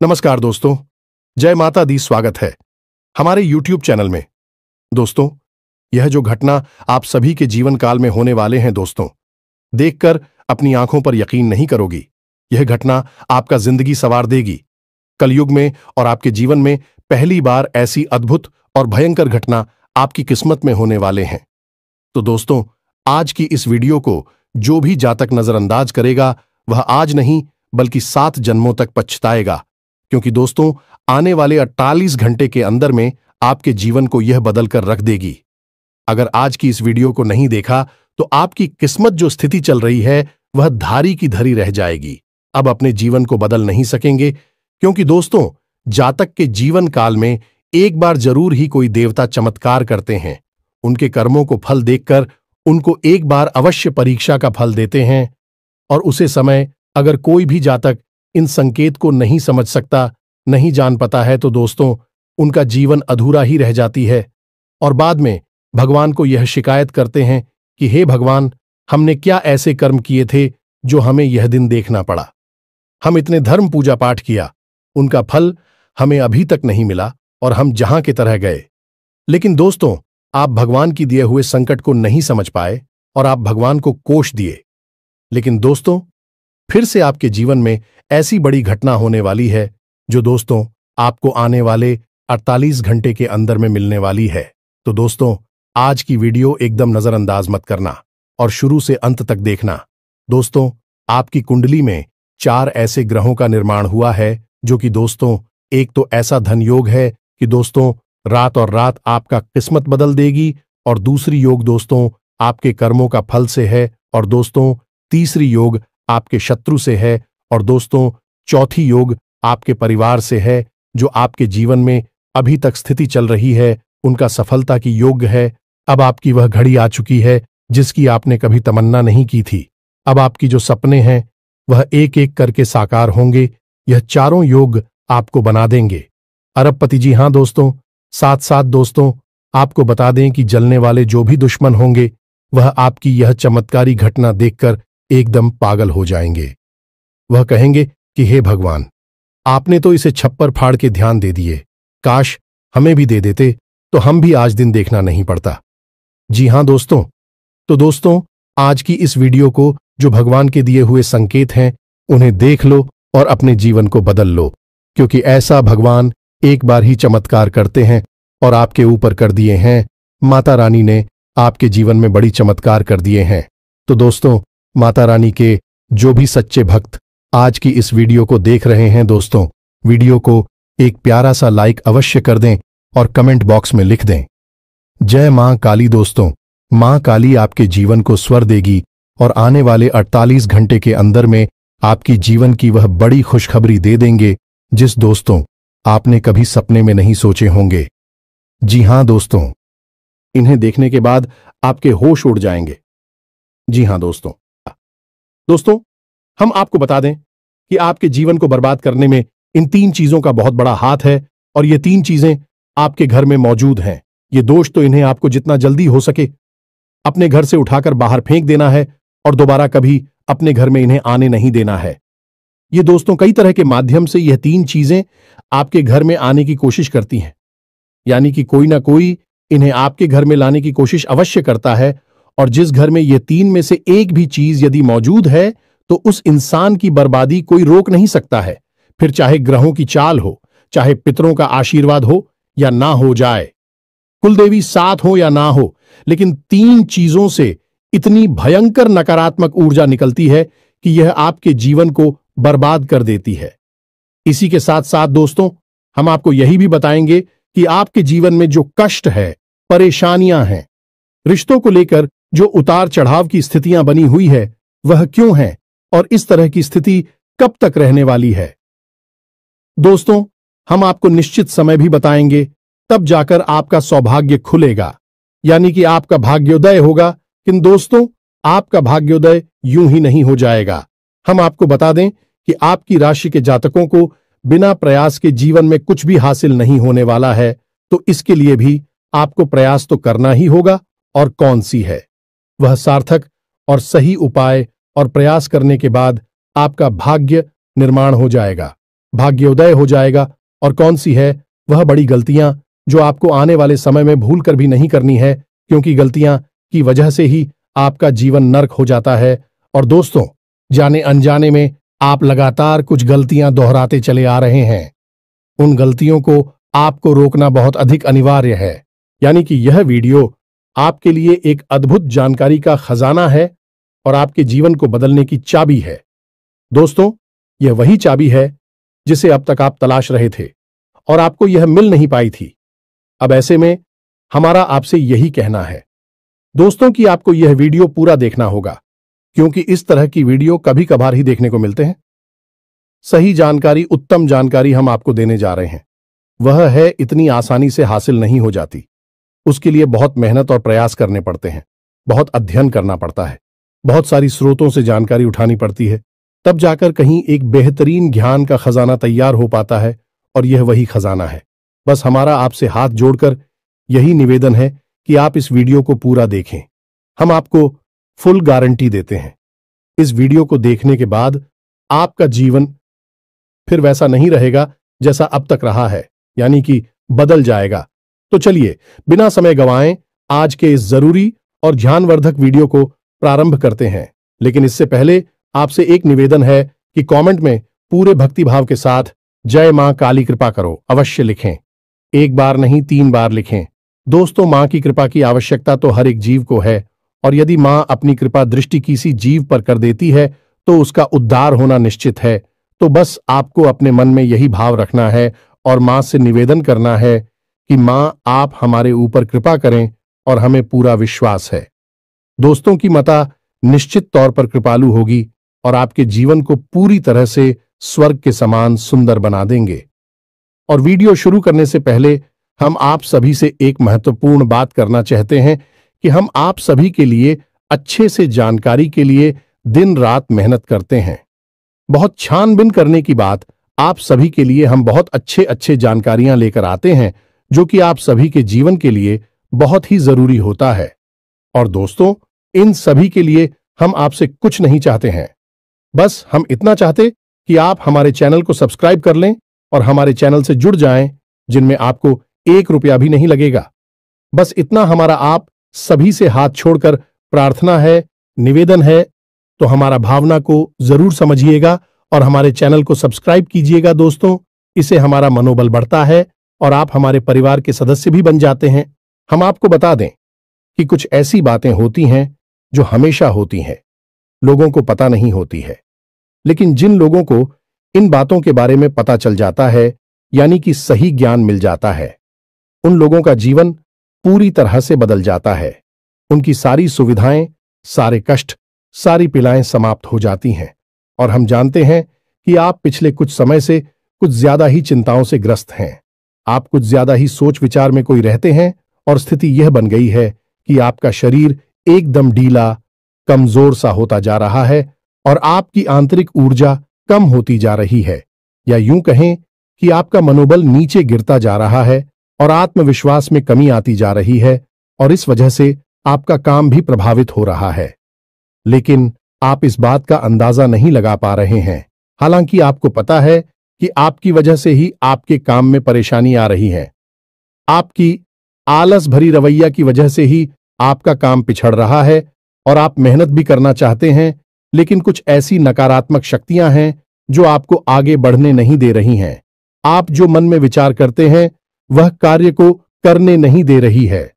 नमस्कार दोस्तों, जय माता दी। स्वागत है हमारे YouTube चैनल में। दोस्तों, यह जो घटना आप सभी के जीवन काल में होने वाले हैं दोस्तों, देखकर अपनी आंखों पर यकीन नहीं करोगी। यह घटना आपका जिंदगी संवार देगी। कलयुग में और आपके जीवन में पहली बार ऐसी अद्भुत और भयंकर घटना आपकी किस्मत में होने वाले हैं। तो दोस्तों, आज की इस वीडियो को जो भी जातक नजरअंदाज करेगा वह आज नहीं बल्कि 7 जन्मों तक पछताएगा, क्योंकि दोस्तों आने वाले 48 घंटे के अंदर में आपके जीवन को यह बदल कर रख देगी। अगर आज की इस वीडियो को नहीं देखा तो आपकी किस्मत जो स्थिति चल रही है वह धारी की धरी रह जाएगी। अब अपने जीवन को बदल नहीं सकेंगे, क्योंकि दोस्तों जातक के जीवन काल में एक बार जरूर ही कोई देवता चमत्कार करते हैं। उनके कर्मों को फल देखकर उनको एक बार अवश्य परीक्षा का फल देते हैं, और उसे समय अगर कोई भी जातक इन संकेत को नहीं समझ सकता, नहीं जान पाता है, तो दोस्तों उनका जीवन अधूरा ही रह जाती है और बाद में भगवान को यह शिकायत करते हैं कि हे भगवान, हमने क्या ऐसे कर्म किए थे जो हमें यह दिन देखना पड़ा। हम इतने धर्म पूजा पाठ किया, उनका फल हमें अभी तक नहीं मिला और हम जहां के तरह गए। लेकिन दोस्तों, आप भगवान की दिए हुए संकट को नहीं समझ पाए और आप भगवान को कोष दिए। लेकिन दोस्तों, फिर से आपके जीवन में ऐसी बड़ी घटना होने वाली है जो दोस्तों आपको आने वाले 48 घंटे के अंदर में मिलने वाली है। तो दोस्तों, आज की वीडियो एकदम नजरअंदाज मत करना और शुरू से अंत तक देखना। दोस्तों, आपकी कुंडली में 4 ऐसे ग्रहों का निर्माण हुआ है जो कि दोस्तों, एक तो ऐसा धन योग है कि दोस्तों रात और रात आपका किस्मत बदल देगी, और दूसरी योग दोस्तों आपके कर्मों का फल से है, और दोस्तों तीसरी योग आपके शत्रु से है, और दोस्तों चौथी योग आपके परिवार से है, जो आपके जीवन में अभी तक स्थिति चल रही है उनका सफलता की योग्य है। अब आपकी वह घड़ी आ चुकी है जिसकी आपने कभी तमन्ना नहीं की थी। अब आपकी जो सपने हैं वह एक एक करके साकार होंगे। यह चारों योग आपको बना देंगे अरबपति। जी हां दोस्तों, साथ साथ दोस्तों आपको बता दें कि जलने वाले जो भी दुश्मन होंगे वह आपकी यह चमत्कारी घटना देखकर एकदम पागल हो जाएंगे। वह कहेंगे कि हे भगवान, आपने तो इसे छप्पर फाड़ के ध्यान दे दिए, काश हमें भी दे देते तो हम भी आज दिन देखना नहीं पड़ता। जी हां दोस्तों, तो दोस्तों आज की इस वीडियो को जो भगवान के दिए हुए संकेत हैं उन्हें देख लो और अपने जीवन को बदल लो, क्योंकि ऐसा भगवान एक बार ही चमत्कार करते हैं और आपके ऊपर कर दिए हैं। माता रानी ने आपके जीवन में बड़ी चमत्कार कर दिए हैं। तो दोस्तों, माता रानी के जो भी सच्चे भक्त आज की इस वीडियो को देख रहे हैं दोस्तों, वीडियो को एक प्यारा सा लाइक अवश्य कर दें और कमेंट बॉक्स में लिख दें जय मां काली। दोस्तों, मां काली आपके जीवन को स्वर देगी और आने वाले 48 घंटे के अंदर में आपकी जीवन की वह बड़ी खुशखबरी दे देंगे जिस दोस्तों आपने कभी सपने में नहीं सोचे होंगे। जी हां दोस्तों, इन्हें देखने के बाद आपके होश उड़ जाएंगे। जी हां दोस्तों, हम आपको बता दें कि आपके जीवन को बर्बाद करने में इन 3 चीजों का बहुत बड़ा हाथ है, और ये 3 चीजें आपके घर में मौजूद हैं। ये दोष तो इन्हें आपको जितना जल्दी हो सके अपने घर से उठाकर बाहर फेंक देना है और दोबारा कभी अपने घर में इन्हें आने नहीं देना है। ये दोस्तों कई तरह के माध्यम से यह 3 चीजें आपके घर में आने की कोशिश करती हैं, यानी कि कोई ना कोई इन्हें आपके घर में लाने की कोशिश अवश्य करता है, और जिस घर में ये 3 में से एक भी चीज यदि मौजूद है तो उस इंसान की बर्बादी कोई रोक नहीं सकता है। फिर चाहे ग्रहों की चाल हो, चाहे पितरों का आशीर्वाद हो या ना हो जाए, कुलदेवी साथ हो या ना हो, लेकिन 3 चीजों से इतनी भयंकर नकारात्मक ऊर्जा निकलती है कि यह आपके जीवन को बर्बाद कर देती है। इसी के साथ साथ दोस्तों हम आपको यही भी बताएंगे कि आपके जीवन में जो कष्ट है, परेशानियां हैं, रिश्तों को लेकर जो उतार चढ़ाव की स्थितियां बनी हुई है वह क्यों है और इस तरह की स्थिति कब तक रहने वाली है। दोस्तों, हम आपको निश्चित समय भी बताएंगे, तब जाकर आपका सौभाग्य खुलेगा, यानी कि आपका भाग्योदय होगा। किंतु दोस्तों, आपका भाग्योदय यूं ही नहीं हो जाएगा। हम आपको बता दें कि आपकी राशि के जातकों को बिना प्रयास के जीवन में कुछ भी हासिल नहीं होने वाला है, तो इसके लिए भी आपको प्रयास तो करना ही होगा, और कौन सी है वह सार्थक और सही उपाय और प्रयास करने के बाद आपका भाग्य निर्माण हो जाएगा। भाग्योदय हो जाएगा और कौन सी है वह बड़ी गलतियां जो आपको आने वाले समय में भूल कर भी नहीं करनी है, क्योंकि गलतियां की वजह से ही आपका जीवन नर्क हो जाता है। और दोस्तों, जाने अनजाने में आप लगातार कुछ गलतियां दोहराते चले आ रहे हैं। उन गलतियों को आपको रोकना बहुत अधिक अनिवार्य है। यानी कि यह वीडियो आपके लिए एक अद्भुत जानकारी का खजाना है और आपके जीवन को बदलने की चाबी है। दोस्तों, यह वही चाबी है जिसे अब तक आप तलाश रहे थे और आपको यह मिल नहीं पाई थी। अब ऐसे में हमारा आपसे यही कहना है दोस्तों कि आपको यह वीडियो पूरा देखना होगा, क्योंकि इस तरह की वीडियो कभी कभार ही देखने को मिलते हैं। सही जानकारी, उत्तम जानकारी हम आपको देने जा रहे हैं। वह है इतनी आसानी से हासिल नहीं हो जाती। उसके लिए बहुत मेहनत और प्रयास करने पड़ते हैं, बहुत अध्ययन करना पड़ता है, बहुत सारी स्रोतों से जानकारी उठानी पड़ती है, तब जाकर कहीं एक बेहतरीन ज्ञान का खजाना तैयार हो पाता है। और यह वही खजाना है। बस हमारा आपसे हाथ जोड़कर यही निवेदन है कि आप इस वीडियो को पूरा देखें। हम आपको फुल गारंटी देते हैं, इस वीडियो को देखने के बाद आपका जीवन फिर वैसा नहीं रहेगा जैसा अब तक रहा है, यानी कि बदल जाएगा। तो चलिए बिना समय गंवाएं आज के इस जरूरी और ध्यानवर्धक वीडियो को प्रारंभ करते हैं। लेकिन इससे पहले आपसे एक निवेदन है कि कमेंट में पूरे भक्तिभाव के साथ जय मां काली कृपा करो अवश्य लिखें। एक बार नहीं 3 बार लिखें। दोस्तों, मां की कृपा की आवश्यकता तो हर एक जीव को है, और यदि मां अपनी कृपा दृष्टि किसी जीव पर कर देती है तो उसका उद्धार होना निश्चित है। तो बस आपको अपने मन में यही भाव रखना है और मां से निवेदन करना है कि मां आप हमारे ऊपर कृपा करें, और हमें पूरा विश्वास है दोस्तों की माता निश्चित तौर पर कृपालु होगी और आपके जीवन को पूरी तरह से स्वर्ग के समान सुंदर बना देंगे। और वीडियो शुरू करने से पहले हम आप सभी से एक महत्वपूर्ण बात करना चाहते हैं कि हम आप सभी के लिए अच्छे से जानकारी के लिए दिन रात मेहनत करते हैं। बहुत छानबीन करने की बात, आप सभी के लिए हम बहुत अच्छे जानकारियां लेकर आते हैं जो कि आप सभी के जीवन के लिए बहुत ही जरूरी होता है। और दोस्तों, इन सभी के लिए हम आपसे कुछ नहीं चाहते हैं, बस हम इतना चाहते कि आप हमारे चैनल को सब्सक्राइब कर लें और हमारे चैनल से जुड़ जाएं, जिनमें आपको 1 रुपया भी नहीं लगेगा। बस इतना हमारा आप सभी से हाथ छोड़कर प्रार्थना है, निवेदन है। तो हमारा भावना को जरूर समझिएगा और हमारे चैनल को सब्सक्राइब कीजिएगा दोस्तों। इससे हमारा मनोबल बढ़ता है और आप हमारे परिवार के सदस्य भी बन जाते हैं। हम आपको बता दें कि कुछ ऐसी बातें होती हैं जो हमेशा होती हैं, लोगों को पता नहीं होती है, लेकिन जिन लोगों को इन बातों के बारे में पता चल जाता है, यानी कि सही ज्ञान मिल जाता है, उन लोगों का जीवन पूरी तरह से बदल जाता है। उनकी सारी सुविधाएं, सारे कष्ट, सारी पीड़ाएं समाप्त हो जाती हैं। और हम जानते हैं कि आप पिछले कुछ समय से कुछ ज्यादा ही चिंताओं से ग्रस्त हैं। आप कुछ ज्यादा ही सोच विचार में कोई रहते हैं और स्थिति यह बन गई है कि आपका शरीर एकदम ढीला, कमजोर सा होता जा रहा है और आपकी आंतरिक ऊर्जा कम होती जा रही है, या यूं कहें कि आपका मनोबल नीचे गिरता जा रहा है और आत्मविश्वास में कमी आती जा रही है, और इस वजह से आपका काम भी प्रभावित हो रहा है। लेकिन आप इस बात का अंदाजा नहीं लगा पा रहे हैं। हालांकि आपको पता है कि आपकी वजह से ही आपके काम में परेशानी आ रही है। आपकी आलस भरी रवैया की वजह से ही आपका काम पिछड़ रहा है और आप मेहनत भी करना चाहते हैं, लेकिन कुछ ऐसी नकारात्मक शक्तियां हैं जो आपको आगे बढ़ने नहीं दे रही हैं। आप जो मन में विचार करते हैं वह कार्य को करने नहीं दे रही है।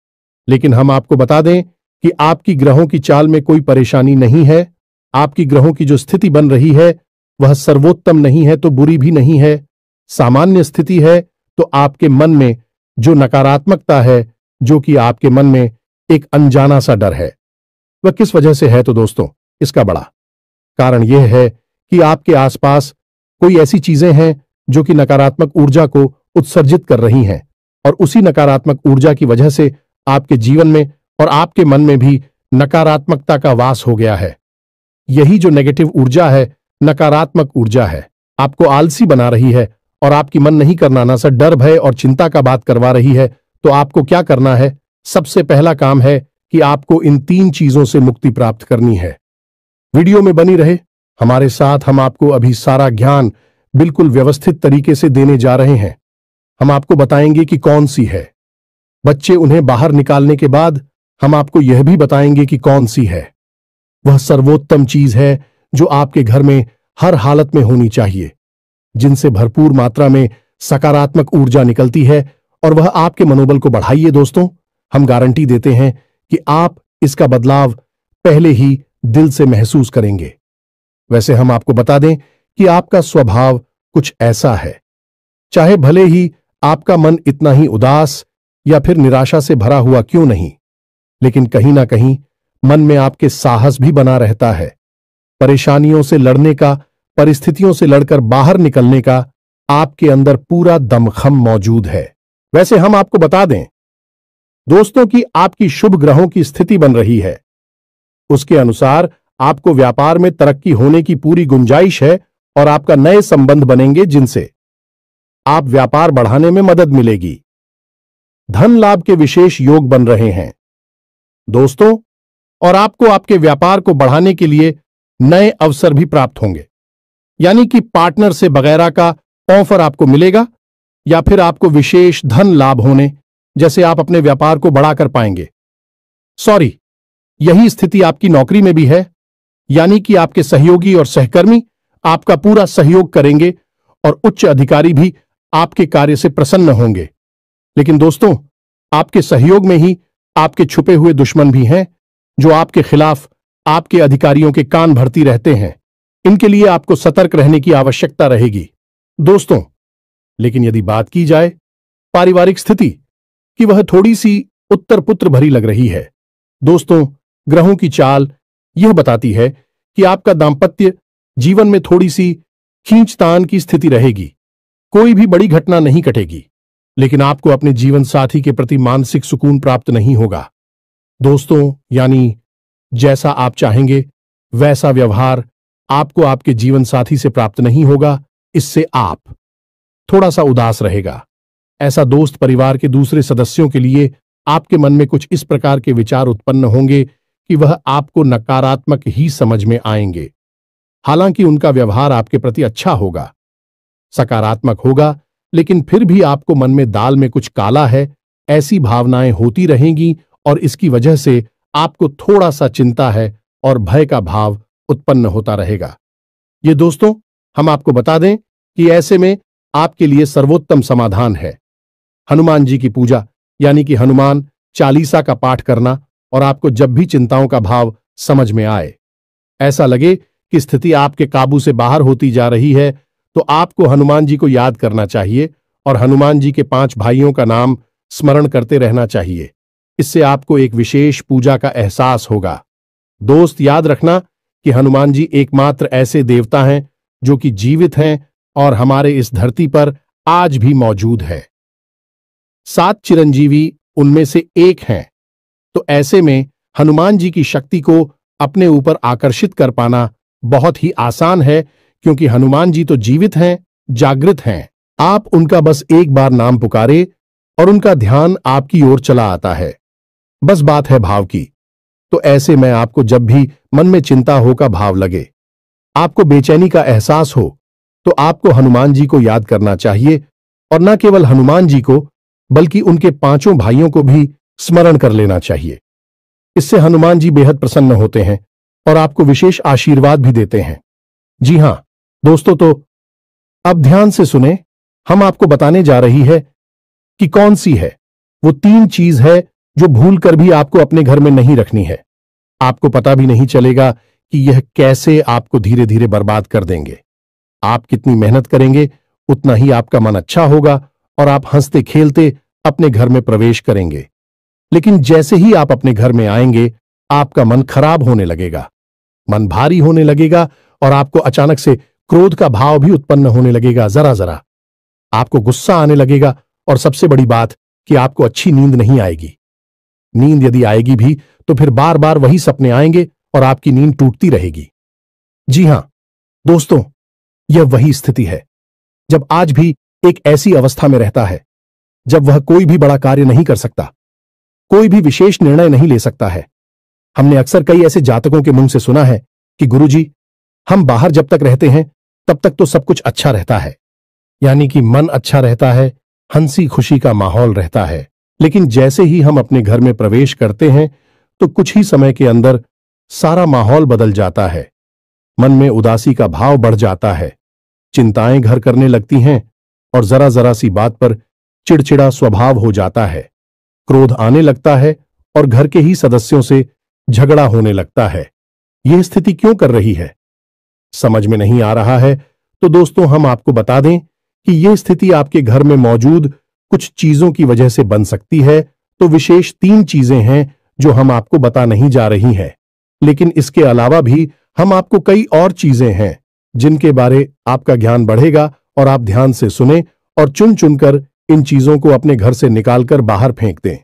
लेकिन हम आपको बता दें कि आपकी ग्रहों की चाल में कोई परेशानी नहीं है। आपकी ग्रहों की जो स्थिति बन रही है वह सर्वोत्तम नहीं है तो बुरी भी नहीं है, सामान्य स्थिति है। तो आपके मन में जो नकारात्मकता है, जो कि आपके मन में एक अनजाना सा डर है, वह किस वजह से है? तो दोस्तों, इसका बड़ा कारण यह है कि आपके आसपास कोई ऐसी चीजें हैं जो कि नकारात्मक ऊर्जा को उत्सर्जित कर रही हैं, और उसी नकारात्मक ऊर्जा की वजह से आपके जीवन में और आपके मन में भी नकारात्मकता का वास हो गया है। यही जो नेगेटिव ऊर्जा है, नकारात्मक ऊर्जा है, आपको आलसी बना रही है और आपकी मन नहीं करना ना सा डर, भय और चिंता का बात करवा रही है। तो आपको क्या करना है? सबसे पहला काम है कि आपको इन 3 चीजों से मुक्ति प्राप्त करनी है। वीडियो में बनी रहे हमारे साथ, हम आपको अभी सारा ज्ञान बिल्कुल व्यवस्थित तरीके से देने जा रहे हैं। हम आपको बताएंगे कि कौन सी है। बच्चे उन्हें बाहर निकालने के बाद हम आपको यह भी बताएंगे कि कौन सी है। वह सर्वोत्तम चीज है जो आपके घर में हर हालत में होनी चाहिए, जिनसे भरपूर मात्रा में सकारात्मक ऊर्जा निकलती है और वह आपके मनोबल को बढ़ाइए। दोस्तों, हम गारंटी देते हैं कि आप इसका बदलाव पहले ही दिल से महसूस करेंगे। वैसे हम आपको बता दें कि आपका स्वभाव कुछ ऐसा है, चाहे भले ही आपका मन इतना ही उदास या फिर निराशा से भरा हुआ क्यों नहीं, लेकिन कहीं ना कहीं मन में आपके साहस भी बना रहता है। परेशानियों से लड़ने का, परिस्थितियों से लड़कर बाहर निकलने का आपके अंदर पूरा दमखम मौजूद है। वैसे हम आपको बता दें दोस्तों कि आपकी शुभ ग्रहों की स्थिति बन रही है। उसके अनुसार आपको व्यापार में तरक्की होने की पूरी गुंजाइश है और आपका नए संबंध बनेंगे जिनसे आप व्यापार बढ़ाने में मदद मिलेगी। धन लाभ के विशेष योग बन रहे हैं दोस्तों, और आपको आपके व्यापार को बढ़ाने के लिए नए अवसर भी प्राप्त होंगे, यानी कि पार्टनर से वगैरह का ऑफर आपको मिलेगा या फिर आपको विशेष धन लाभ होने जैसे आप अपने व्यापार को बढ़ा कर पाएंगे। यही स्थिति आपकी नौकरी में भी है, यानी कि आपके सहयोगी और सहकर्मी आपका पूरा सहयोग करेंगे और उच्च अधिकारी भी आपके कार्य से प्रसन्न होंगे। लेकिन दोस्तों, आपके सहयोग में ही आपके छुपे हुए दुश्मन भी हैं जो आपके खिलाफ आपके अधिकारियों के कान भरती रहते हैं। इनके लिए आपको सतर्क रहने की आवश्यकता रहेगी दोस्तों। लेकिन यदि बात की जाए पारिवारिक स्थिति की, वह थोड़ी सी उत्तर पुत्र भरी लग रही है दोस्तों। ग्रहों की चाल यह बताती है कि आपका दांपत्य जीवन में थोड़ी सी खींचतान की स्थिति रहेगी। कोई भी बड़ी घटना नहीं घटेगी, लेकिन आपको अपने जीवन साथी के प्रति मानसिक सुकून प्राप्त नहीं होगा दोस्तों। यानी जैसा आप चाहेंगे वैसा व्यवहार आपको आपके जीवन साथी से प्राप्त नहीं होगा। इससे आप थोड़ा सा उदास रहेगा। ऐसा दोस्त परिवार के दूसरे सदस्यों के लिए आपके मन में कुछ इस प्रकार के विचार उत्पन्न होंगे कि वह आपको नकारात्मक ही समझ में आएंगे। हालांकि उनका व्यवहार आपके प्रति अच्छा होगा, सकारात्मक होगा, लेकिन फिर भी आपको मन में दाल में कुछ काला है ऐसी भावनाएं होती रहेंगी और इसकी वजह से आपको थोड़ा सा चिंता है और भय का भाव उत्पन्न होता रहेगा। ये दोस्तों, हम आपको बता दें कि ऐसे में आपके लिए सर्वोत्तम समाधान है हनुमान जी की पूजा, यानी कि हनुमान चालीसा का पाठ करना। और आपको जब भी चिंताओं का भाव समझ में आए, ऐसा लगे कि स्थिति आपके काबू से बाहर होती जा रही है, तो आपको हनुमान जी को याद करना चाहिए और हनुमान जी के 5 भाइयों का नाम स्मरण करते रहना चाहिए। इससे आपको एक विशेष पूजा का एहसास होगा। दोस्त, याद रखना कि हनुमान जी एकमात्र ऐसे देवता हैं जो कि जीवित हैं और हमारे इस धरती पर आज भी मौजूद है। 7 चिरंजीवी उनमें से एक हैं, तो ऐसे में हनुमान जी की शक्ति को अपने ऊपर आकर्षित कर पाना बहुत ही आसान है, क्योंकि हनुमान जी तो जीवित हैं, जागृत हैं। आप उनका बस एक बार नाम पुकारे और उनका ध्यान आपकी ओर चला आता है। बस बात है भाव की। तो ऐसे में आपको जब भी मन में चिंता हो का भाव लगे, आपको बेचैनी का एहसास हो, तो आपको हनुमान जी को याद करना चाहिए और न केवल हनुमान जी को बल्कि उनके 5 भाइयों को भी स्मरण कर लेना चाहिए। इससे हनुमान जी बेहद प्रसन्न होते हैं और आपको विशेष आशीर्वाद भी देते हैं। जी हां दोस्तों, तो अब ध्यान से सुने, हम आपको बताने जा रही है कि कौन सी है वो 3 चीज है जो भूल कर भी आपको अपने घर में नहीं रखनी है। आपको पता भी नहीं चलेगा कि यह कैसे आपको धीरे धीरे बर्बाद कर देंगे। आप कितनी मेहनत करेंगे उतना ही आपका मन अच्छा होगा और आप हंसते खेलते अपने घर में प्रवेश करेंगे। लेकिन जैसे ही आप अपने घर में आएंगे, आपका मन खराब होने लगेगा, मन भारी होने लगेगा और आपको अचानक से क्रोध का भाव भी उत्पन्न होने लगेगा। जरा जरा आपको गुस्सा आने लगेगा और सबसे बड़ी बात कि आपको अच्छी नींद नहीं आएगी। नींद यदि आएगी भी तो फिर बार बार वही सपने आएंगे और आपकी नींद टूटती रहेगी। जी हां दोस्तों, यह वही स्थिति है जब आज भी एक ऐसी अवस्था में रहता है जब वह कोई भी बड़ा कार्य नहीं कर सकता, कोई भी विशेष निर्णय नहीं ले सकता है। हमने अक्सर कई ऐसे जातकों के मुंह से सुना है कि गुरुजी, हम बाहर जब तक रहते हैं तब तक तो सब कुछ अच्छा रहता है, यानी कि मन अच्छा रहता है, हंसी खुशी का माहौल रहता है। लेकिन जैसे ही हम अपने घर में प्रवेश करते हैं तो कुछ ही समय के अंदर सारा माहौल बदल जाता है। मन में उदासी का भाव बढ़ जाता है, चिंताएं घर करने लगती हैं और जरा जरा सी बात पर चिड़चिड़ा स्वभाव हो जाता है। क्रोध आने लगता है और घर के ही सदस्यों से झगड़ा होने लगता है। यह स्थिति क्यों कर रही है, समझ में नहीं आ रहा है तो दोस्तों हम आपको बता दें कि यह स्थिति आपके घर में मौजूद कुछ चीजों की वजह से बन सकती है। तो विशेष 3 चीजें हैं जो हम आपको बता नहीं जा रही हैं, लेकिन इसके अलावा भी हम आपको कई और चीजें हैं जिनके बारे आपका ज्ञान बढ़ेगा और आप ध्यान से सुने और चुन चुनकर इन चीजों को अपने घर से निकालकर बाहर फेंक दें।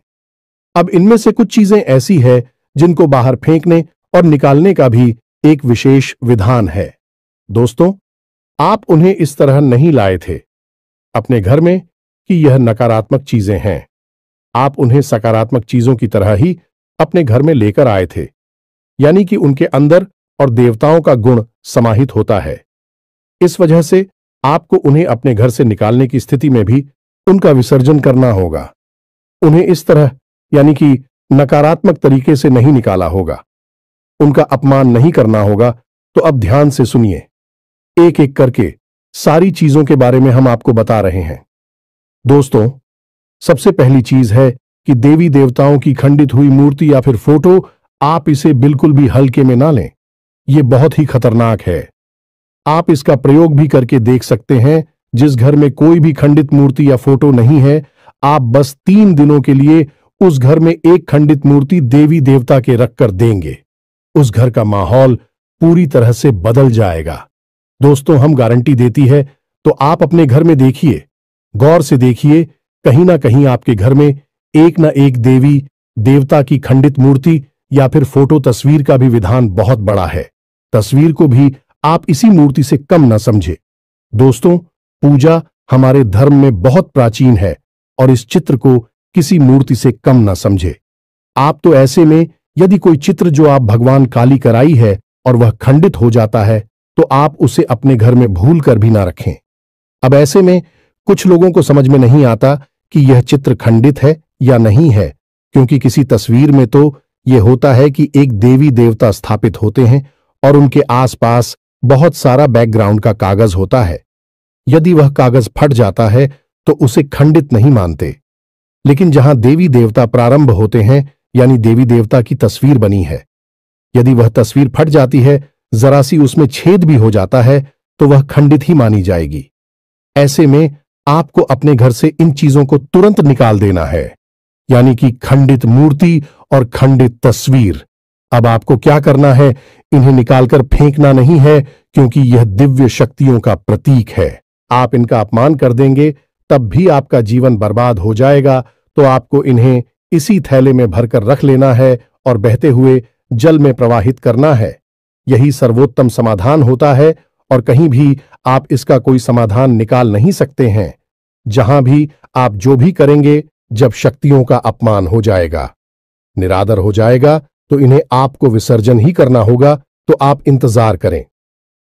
अब इनमें से कुछ चीजें ऐसी है जिनको बाहर फेंकने और निकालने का भी एक विशेष विधान है। दोस्तों, आप उन्हें इस तरह नहीं लाए थे अपने घर में कि यह नकारात्मक चीजें हैं। आप उन्हें सकारात्मक चीजों की तरह ही अपने घर में लेकर आए थे, यानी कि उनके अंदर और देवताओं का गुण समाहित होता है। इस वजह से आपको उन्हें अपने घर से निकालने की स्थिति में भी उनका विसर्जन करना होगा। उन्हें इस तरह यानी कि नकारात्मक तरीके से नहीं निकाला होगा, उनका अपमान नहीं करना होगा। तो अब ध्यान से सुनिए, एक एक करके सारी चीजों के बारे में हम आपको बता रहे हैं। दोस्तों, सबसे पहली चीज है कि देवी देवताओं की खंडित हुई मूर्ति या फिर फोटो, आप इसे बिल्कुल भी हल्के में ना लें। यह बहुत ही खतरनाक है। आप इसका प्रयोग भी करके देख सकते हैं। जिस घर में कोई भी खंडित मूर्ति या फोटो नहीं है, आप बस 3 दिनों के लिए उस घर में एक खंडित मूर्ति देवी देवता के रखकर देंगे, उस घर का माहौल पूरी तरह से बदल जाएगा। दोस्तों, हम गारंटी देती है, तो आप अपने घर में देखिए, गौर से देखिए, कहीं ना कहीं आपके घर में एक ना एक देवी देवता की खंडित मूर्ति या फिर फोटो तस्वीर का भी विधान बहुत बड़ा है। तस्वीर को भी आप इसी मूर्ति से कम न समझे। दोस्तों, पूजा हमारे धर्म में बहुत प्राचीन है और इस चित्र को किसी मूर्ति से कम न समझे। आप तो ऐसे में यदि कोई चित्र जो आप भगवान काली कराई है और वह खंडित हो जाता है तो आप उसे अपने घर में भूल कर भी ना रखें। अब ऐसे में कुछ लोगों को समझ में नहीं आता कि यह चित्र खंडित है या नहीं है, क्योंकि किसी तस्वीर में तो यह होता है कि एक देवी देवता स्थापित होते हैं और उनके आसपास बहुत सारा बैकग्राउंड का कागज होता है। यदि वह कागज फट जाता है तो उसे खंडित नहीं मानते, लेकिन जहां देवी देवता प्रारंभ होते हैं यानी देवी देवता की तस्वीर बनी है, यदि वह तस्वीर फट जाती है, जरा सी उसमें छेद भी हो जाता है, तो वह खंडित ही मानी जाएगी। ऐसे में आपको अपने घर से इन चीजों को तुरंत निकाल देना है, यानी कि खंडित मूर्ति और खंडित तस्वीर। अब आपको क्या करना है, इन्हें निकालकर फेंकना नहीं है, क्योंकि यह दिव्य शक्तियों का प्रतीक है। आप इनका अपमान कर देंगे तब भी आपका जीवन बर्बाद हो जाएगा। तो आपको इन्हें इसी थैले में भरकर रख लेना है और बहते हुए जल में प्रवाहित करना है। यही सर्वोत्तम समाधान होता है और कहीं भी आप इसका कोई समाधान निकाल नहीं सकते हैं। जहां भी आप जो भी करेंगे, जब शक्तियों का अपमान हो जाएगा, निरादर हो जाएगा, तो इन्हें आपको विसर्जन ही करना होगा। तो आप इंतजार करें,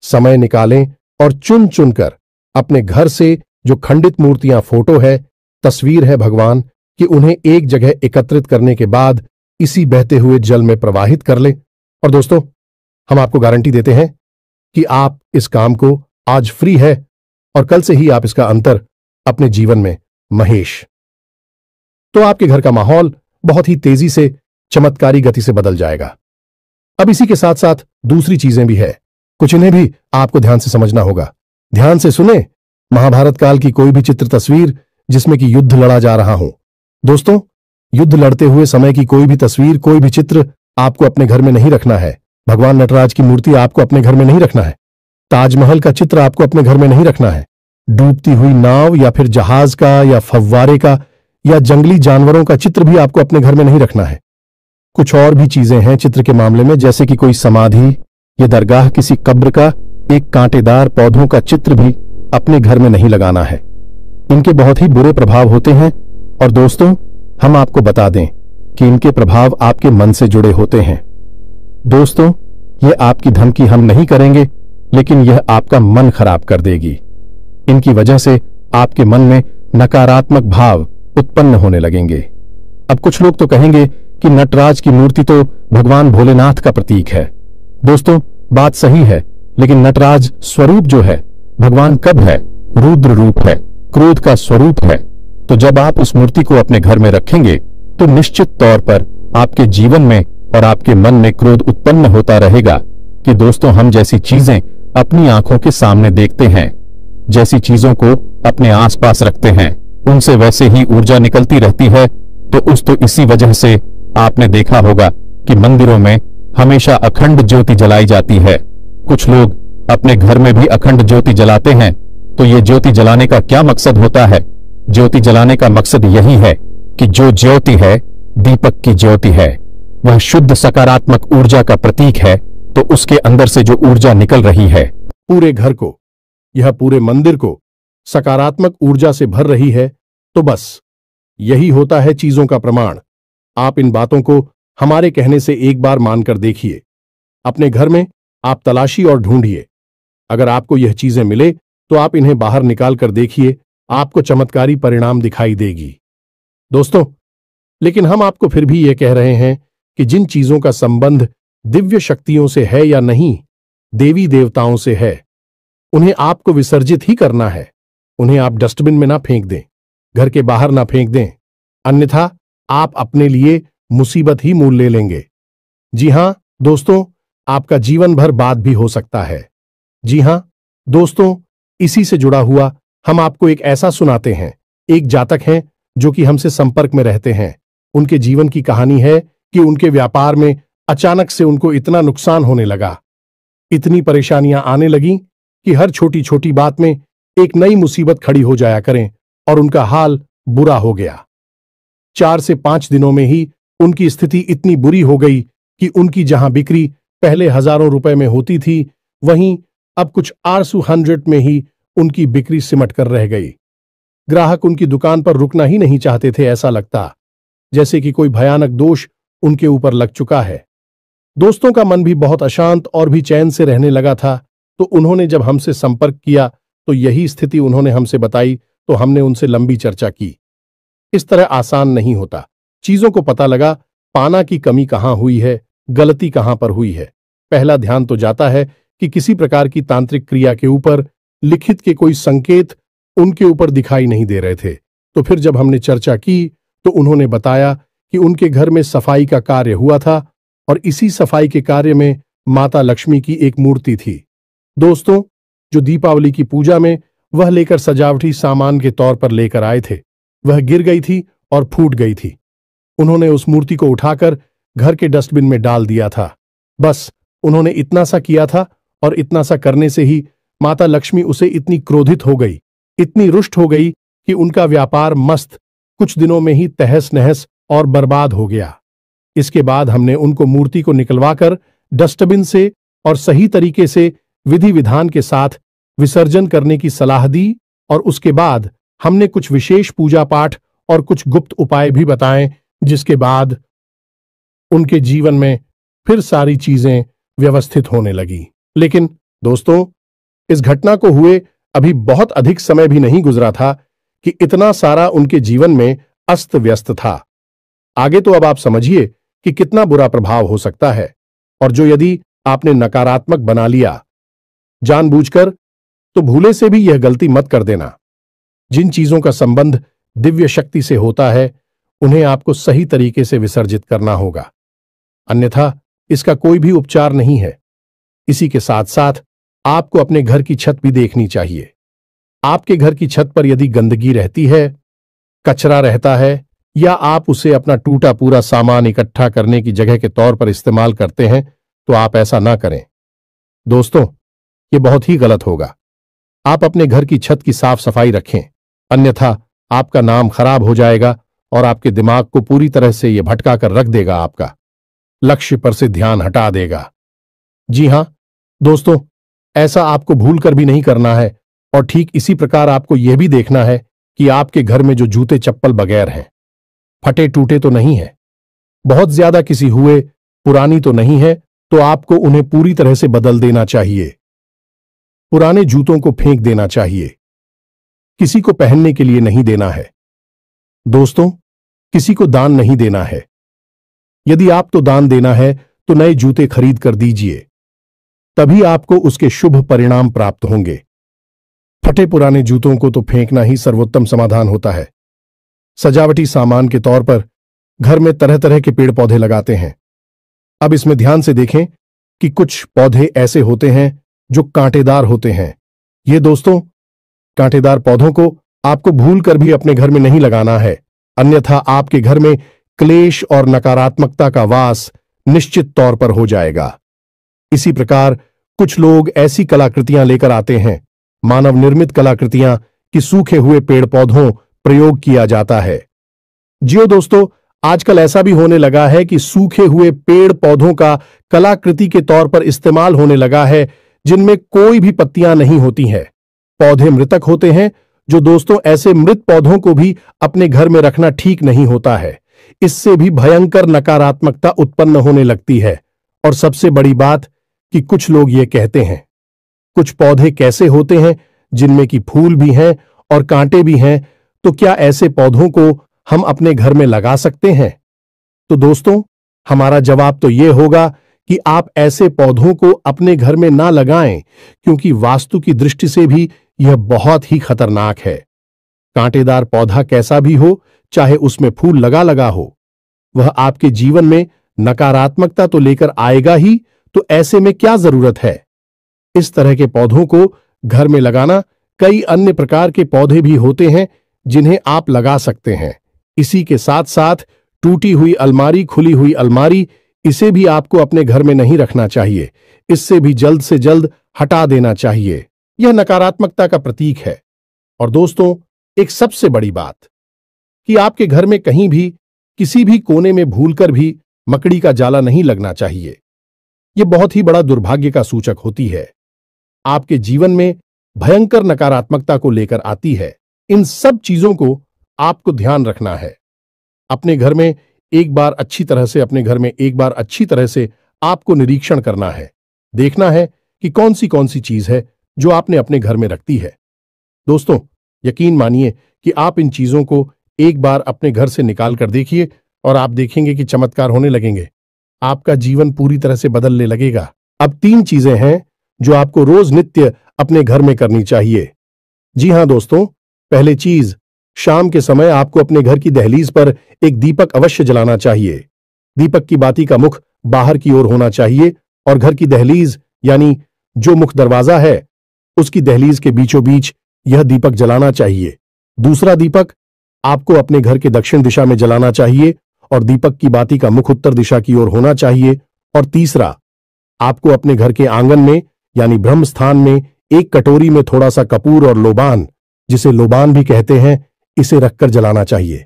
समय निकालें और चुन चुनकर अपने घर से जो खंडित मूर्तियां, फोटो है, तस्वीर है भगवान कि उन्हें एक जगह एकत्रित करने के बाद इसी बहते हुए जल में प्रवाहित कर लें। और दोस्तों, हम आपको गारंटी देते हैं कि आप इस काम को आज फ्री है और कल से ही आप इसका अंतर अपने जीवन में महेश, तो आपके घर का माहौल बहुत ही तेजी से चमत्कारी गति से बदल जाएगा। अब इसी के साथ साथ दूसरी चीजें भी है, कुछ इन्हें भी आपको ध्यान से समझना होगा। ध्यान से सुने, महाभारत काल की कोई भी चित्र तस्वीर जिसमें कि युद्ध लड़ा जा रहा हो, दोस्तों, युद्ध लड़ते हुए समय की कोई भी तस्वीर, कोई भी चित्र आपको अपने घर में नहीं रखना है। भगवान नटराज की मूर्ति आपको अपने घर में नहीं रखना है। ताजमहल का चित्र आपको अपने घर में नहीं रखना है। डूबती हुई नाव या फिर जहाज का या फव्वारे का या जंगली जानवरों का चित्र भी आपको अपने घर में नहीं रखना है। कुछ और भी चीजें हैं चित्र के मामले में, जैसे कि कोई समाधि या दरगाह, किसी कब्र का एक कांटेदार पौधों का चित्र भी अपने घर में नहीं लगाना है। इनके बहुत ही बुरे प्रभाव होते हैं और दोस्तों, हम आपको बता दें कि इनके प्रभाव आपके मन से जुड़े होते हैं। दोस्तों, ये आपकी धमकी हम नहीं करेंगे, लेकिन यह आपका मन खराब कर देगी। इनकी वजह से आपके मन में नकारात्मक भाव उत्पन्न होने लगेंगे। अब कुछ लोग तो कहेंगे कि नटराज की मूर्ति तो भगवान भोलेनाथ का प्रतीक है। दोस्तों, बात सही है, लेकिन नटराज स्वरूप जो है भगवान कब है? रुद्र रूप है, क्रोध का स्वरूप है। तो जब आप उस मूर्ति को अपने घर में रखेंगे तो निश्चित तौर पर आपके जीवन में और आपके मन में क्रोध उत्पन्न होता रहेगा कि दोस्तों, हम जैसी चीजें अपनी आंखों के सामने देखते हैं, जैसी चीजों को अपने आसपास रखते हैं, उनसे वैसे ही ऊर्जा निकलती रहती है। तो इसी वजह से आपने देखा होगा कि मंदिरों में हमेशा अखंड ज्योति जलाई जाती है। कुछ लोग अपने घर में भी अखंड ज्योति जलाते हैं। तो ये ज्योति जलाने का क्या मकसद होता है? ज्योति जलाने का मकसद यही है कि जो ज्योति है दीपक की ज्योति है, वह शुद्ध सकारात्मक ऊर्जा का प्रतीक है। तो उसके अंदर से जो ऊर्जा निकल रही है, पूरे घर को, यह पूरे मंदिर को सकारात्मक ऊर्जा से भर रही है, तो बस यही होता है चीजों का प्रमाण। आप इन बातों को हमारे कहने से एक बार मानकर देखिए। अपने घर में आप तलाशी और ढूंढिए। अगर आपको यह चीजें मिले तो आप इन्हें बाहर निकाल कर देखिए, आपको चमत्कारी परिणाम दिखाई देगी। दोस्तों, लेकिन हम आपको फिर भी यह कह रहे हैं कि जिन चीजों का संबंध दिव्य शक्तियों से है या नहीं, देवी देवताओं से है, उन्हें आपको विसर्जित ही करना है। उन्हें आप डस्टबिन में ना फेंक दें, घर के बाहर ना फेंक दें, अन्यथा आप अपने लिए मुसीबत ही मोल ले लेंगे। जी हां दोस्तों, आपका जीवन भर बाद भी हो सकता है। जी हां दोस्तों, इसी से जुड़ा हुआ हम आपको एक ऐसा सुनाते हैं। एक जातक हैं जो कि हमसे संपर्क में रहते हैं। उनके जीवन की कहानी है कि उनके व्यापार में अचानक से उनको इतना नुकसान होने लगा, इतनी परेशानियां आने लगीं कि हर छोटी छोटी बात में एक नई मुसीबत खड़ी हो जाया करें और उनका हाल बुरा हो गया। 4 से 5 दिनों में ही उनकी स्थिति इतनी बुरी हो गई कि उनकी जहां बिक्री पहले हजारों रुपए में होती थी, वहीं अब कुछ आरसू 100 में ही उनकी बिक्री सिमट कर रह गई। ग्राहक उनकी दुकान पर रुकना ही नहीं चाहते थे। ऐसा लगता जैसे कि कोई भयानक दोष उनके ऊपर लग चुका है। दोस्तों का मन भी बहुत अशांत और भी चैन से रहने लगा था। तो उन्होंने जब हमसे संपर्क किया तो यही स्थिति उन्होंने हमसे बताई, तो हमने उनसे लंबी चर्चा की। इस तरह आसान नहीं होता। चीजों को पता लगा पाना की कमी कहां हुई है, गलती कहां पर हुई है। पहला ध्यान तो जाता है कि किसी प्रकार की तांत्रिक क्रिया के ऊपर लिखित के कोई संकेत उनके ऊपर दिखाई नहीं दे रहे थे। तो फिर जब हमने चर्चा की तो उन्होंने बताया कि उनके घर में सफाई का कार्य हुआ था और इसी सफाई के कार्य में माता लक्ष्मी की एक मूर्ति थी। दोस्तों, जो दीपावली की पूजा में वह लेकर सजावटी सामान के तौर पर लेकर आए थे, वह गिर गई थी और फूट गई थी। उन्होंने उस मूर्ति को उठाकर घर के डस्टबिन में डाल दिया था। बस उन्होंने इतना सा किया था और इतना सा करने से ही माता लक्ष्मी उसे इतनी क्रोधित हो गई, इतनी रुष्ट हो गई कि उनका व्यापार मस्त कुछ दिनों में ही तहस नहस और बर्बाद हो गया। इसके बाद हमने उनको मूर्ति को निकलवाकर डस्टबिन से और सही तरीके से विधि विधान के साथ विसर्जन करने की सलाह दी और उसके बाद हमने कुछ विशेष पूजा पाठ और कुछ गुप्त उपाय भी बताएं, जिसके बाद उनके जीवन में फिर सारी चीजें व्यवस्थित होने लगी। लेकिन दोस्तों, इस घटना को हुए अभी बहुत अधिक समय भी नहीं गुजरा था कि इतना सारा उनके जीवन में अस्त व्यस्त था। आगे तो अब आप समझिए कि कितना बुरा प्रभाव हो सकता है। और जो यदि आपने नकारात्मक बना लिया जानबूझकर, तो भूले से भी यह गलती मत कर देना। जिन चीजों का संबंध दिव्य शक्ति से होता है, उन्हें आपको सही तरीके से विसर्जित करना होगा, अन्यथा इसका कोई भी उपचार नहीं है। इसी के साथ साथ आपको अपने घर की छत भी देखनी चाहिए। आपके घर की छत पर यदि गंदगी रहती है, कचरा रहता है, या आप उसे अपना टूटा पूरा सामान इकट्ठा करने की जगह के तौर पर इस्तेमाल करते हैं, तो आप ऐसा ना करें। दोस्तों, ये बहुत ही गलत होगा। आप अपने घर की छत की साफ सफाई रखें, अन्यथा आपका नाम खराब हो जाएगा और आपके दिमाग को पूरी तरह से यह भटका कर रख देगा, आपका लक्ष्य पर से ध्यान हटा देगा। जी हां दोस्तों, ऐसा आपको भूल कर भी नहीं करना है। और ठीक इसी प्रकार आपको यह भी देखना है कि आपके घर में जो जूते चप्पल बगैर हैं, फटे टूटे तो नहीं है, बहुत ज्यादा किसी हुए पुरानी तो नहीं है, तो आपको उन्हें पूरी तरह से बदल देना चाहिए। पुराने जूतों को फेंक देना चाहिए। किसी को पहनने के लिए नहीं देना है। दोस्तों, किसी को दान नहीं देना है। यदि आपको दान देना है तो नए जूते खरीद कर दीजिए, तभी आपको उसके शुभ परिणाम प्राप्त होंगे। फटे पुराने जूतों को तो फेंकना ही सर्वोत्तम समाधान होता है। सजावटी सामान के तौर पर घर में तरह तरह के पेड़ पौधे लगाते हैं। अब इसमें ध्यान से देखें कि कुछ पौधे ऐसे होते हैं जो कांटेदार होते हैं। ये दोस्तों, कांटेदार पौधों को आपको भूल कर भी अपने घर में नहीं लगाना है, अन्यथा आपके घर में क्लेश और नकारात्मकता का वास निश्चित तौर पर हो जाएगा। इसी प्रकार कुछ लोग ऐसी कलाकृतियां लेकर आते हैं, मानव निर्मित कलाकृतियां, कि सूखे हुए पेड़ पौधों प्रयोग किया जाता है। जियो दोस्तों, आजकल ऐसा भी होने लगा है कि सूखे हुए पेड़ पौधों का कलाकृति के तौर पर इस्तेमाल होने लगा है, जिनमें कोई भी पत्तियां नहीं होती हैं। पौधे मृतक होते हैं, जो दोस्तों ऐसे मृत पौधों को भी अपने घर में रखना ठीक नहीं होता है। इससे भी भयंकर नकारात्मकता उत्पन्न होने लगती है। और सबसे बड़ी बात कि कुछ लोग ये कहते हैं, कुछ पौधे कैसे होते हैं जिनमें कि फूल भी हैं और कांटे भी हैं, तो क्या ऐसे पौधों को हम अपने घर में लगा सकते हैं? तो दोस्तों, हमारा जवाब तो यह होगा कि आप ऐसे पौधों को अपने घर में ना लगाएं, क्योंकि वास्तु की दृष्टि से भी यह बहुत ही खतरनाक है। कांटेदार पौधा कैसा भी हो, चाहे उसमें फूल लगा लगा हो, वह आपके जीवन में नकारात्मकता तो लेकर आएगा ही, तो ऐसे में क्या जरूरत है? इस तरह के पौधों को घर में लगाना, कई अन्य प्रकार के पौधे भी होते हैं जिन्हें आप लगा सकते हैं। इसी के साथ साथ टूटी हुई अलमारी, खुली हुई अलमारी, इसे भी आपको अपने घर में नहीं रखना चाहिए। इससे भी जल्द से जल्द हटा देना चाहिए। यह नकारात्मकता का प्रतीक है। और दोस्तों, एक सबसे बड़ी बात कि आपके घर में कहीं भी किसी भी कोने में भूलकर भी मकड़ी का जाला नहीं लगना चाहिए। यह बहुत ही बड़ा दुर्भाग्य का सूचक होती है, आपके जीवन में भयंकर नकारात्मकता को लेकर आती है। इन सब चीजों को आपको ध्यान रखना है। अपने घर में एक बार अच्छी तरह से आपको निरीक्षण करना है। देखना है कि कौन सी चीज है जो आपने अपने घर में रखती है। दोस्तों, यकीन मानिए कि आप इन चीजों को एक बार अपने घर से निकाल कर देखिए और आप देखेंगे कि चमत्कार होने लगेंगे। आपका जीवन पूरी तरह से बदलने लगेगा। अब 3 चीजें हैं जो आपको रोज नित्य अपने घर में करनी चाहिए। जी हां दोस्तों, पहली चीज, शाम के समय आपको अपने घर की दहलीज पर एक दीपक अवश्य जलाना चाहिए। दीपक की बाती का मुख बाहर की ओर होना चाहिए और घर की दहलीज यानी जो मुख्य दरवाजा है उसकी दहलीज के बीचों बीच यह दीपक जलाना चाहिए। दूसरा दीपक आपको अपने घर के दक्षिण दिशा में जलाना चाहिए और दीपक की बाती का मुख उत्तर दिशा की ओर होना चाहिए। और तीसरा, आपको अपने घर के आंगन में यानी ब्रह्म स्थान में एक कटोरी में थोड़ा सा कपूर और लोबान, जिसे लोबान भी कहते हैं, इसे रखकर जलाना चाहिए।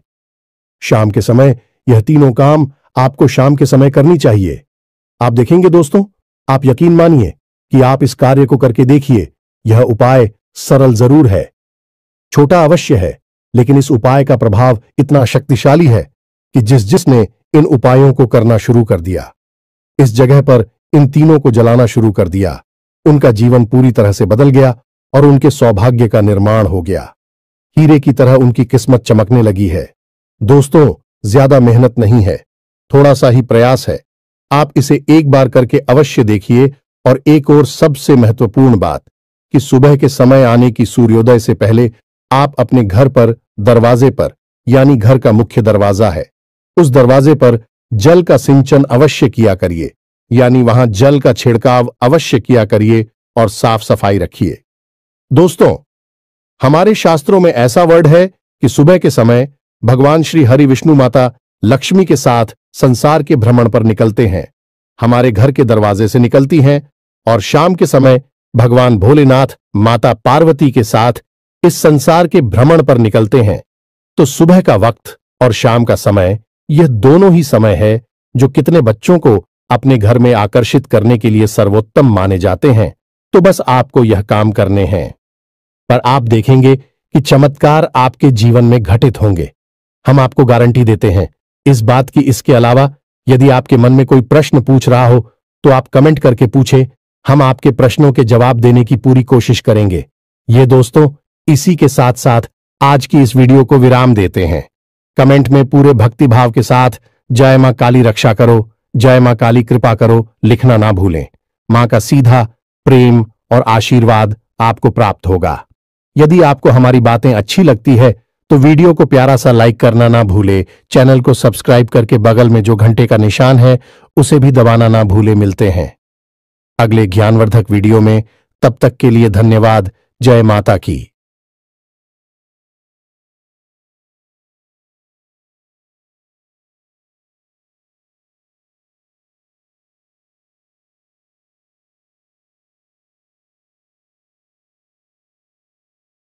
शाम के समय यह तीनों काम आपको शाम के समय करनी चाहिए। आप देखेंगे दोस्तों, आप यकीन मानिए कि आप इस कार्य को करके देखिए। यह उपाय सरल जरूर है, छोटा अवश्य है, लेकिन इस उपाय का प्रभाव इतना शक्तिशाली है कि जिसने इन उपायों को करना शुरू कर दिया, इस जगह पर इन तीनों को जलाना शुरू कर दिया, उनका जीवन पूरी तरह से बदल गया और उनके सौभाग्य का निर्माण हो गया। हीरे की तरह उनकी किस्मत चमकने लगी है। दोस्तों, ज्यादा मेहनत नहीं है, थोड़ा सा ही प्रयास है। आप इसे एक बार करके अवश्य देखिए। और एक और सबसे महत्वपूर्ण बात कि सुबह के समय आने की सूर्योदय से पहले आप अपने घर पर दरवाजे पर, यानी घर का मुख्य दरवाजा है, उस दरवाजे पर जल का सिंचन अवश्य किया करिए, यानी वहां जल का छिड़काव अवश्य किया करिए और साफ सफाई रखिए। दोस्तों, हमारे शास्त्रों में ऐसा वर्ड है कि सुबह के समय भगवान श्री हरि विष्णु माता लक्ष्मी के साथ संसार के भ्रमण पर निकलते हैं, हमारे घर के दरवाजे से निकलती हैं, और शाम के समय भगवान भोलेनाथ माता पार्वती के साथ इस संसार के भ्रमण पर निकलते हैं। तो सुबह का वक्त और शाम का समय, यह दोनों ही समय है जो कितने बच्चों को अपने घर में आकर्षित करने के लिए सर्वोत्तम माने जाते हैं। तो बस आपको यह काम करने हैं, पर आप देखेंगे कि चमत्कार आपके जीवन में घटित होंगे। हम आपको गारंटी देते हैं इस बात की। इसके अलावा यदि आपके मन में कोई प्रश्न पूछ रहा हो तो आप कमेंट करके पूछें, हम आपके प्रश्नों के जवाब देने की पूरी कोशिश करेंगे। ये दोस्तों, इसी के साथ साथ आज की इस वीडियो को विराम देते हैं। कमेंट में पूरे भक्ति भाव के साथ जय मां काली रक्षा करो, जय मां काली कृपा करो लिखना ना भूलें। मां का सीधा प्रेम और आशीर्वाद आपको प्राप्त होगा। यदि आपको हमारी बातें अच्छी लगती है तो वीडियो को प्यारा सा लाइक करना ना भूले। चैनल को सब्सक्राइब करके बगल में जो घंटे का निशान है उसे भी दबाना ना भूले। मिलते हैं अगले ज्ञानवर्धक वीडियो में। तब तक के लिए धन्यवाद। जय माता की।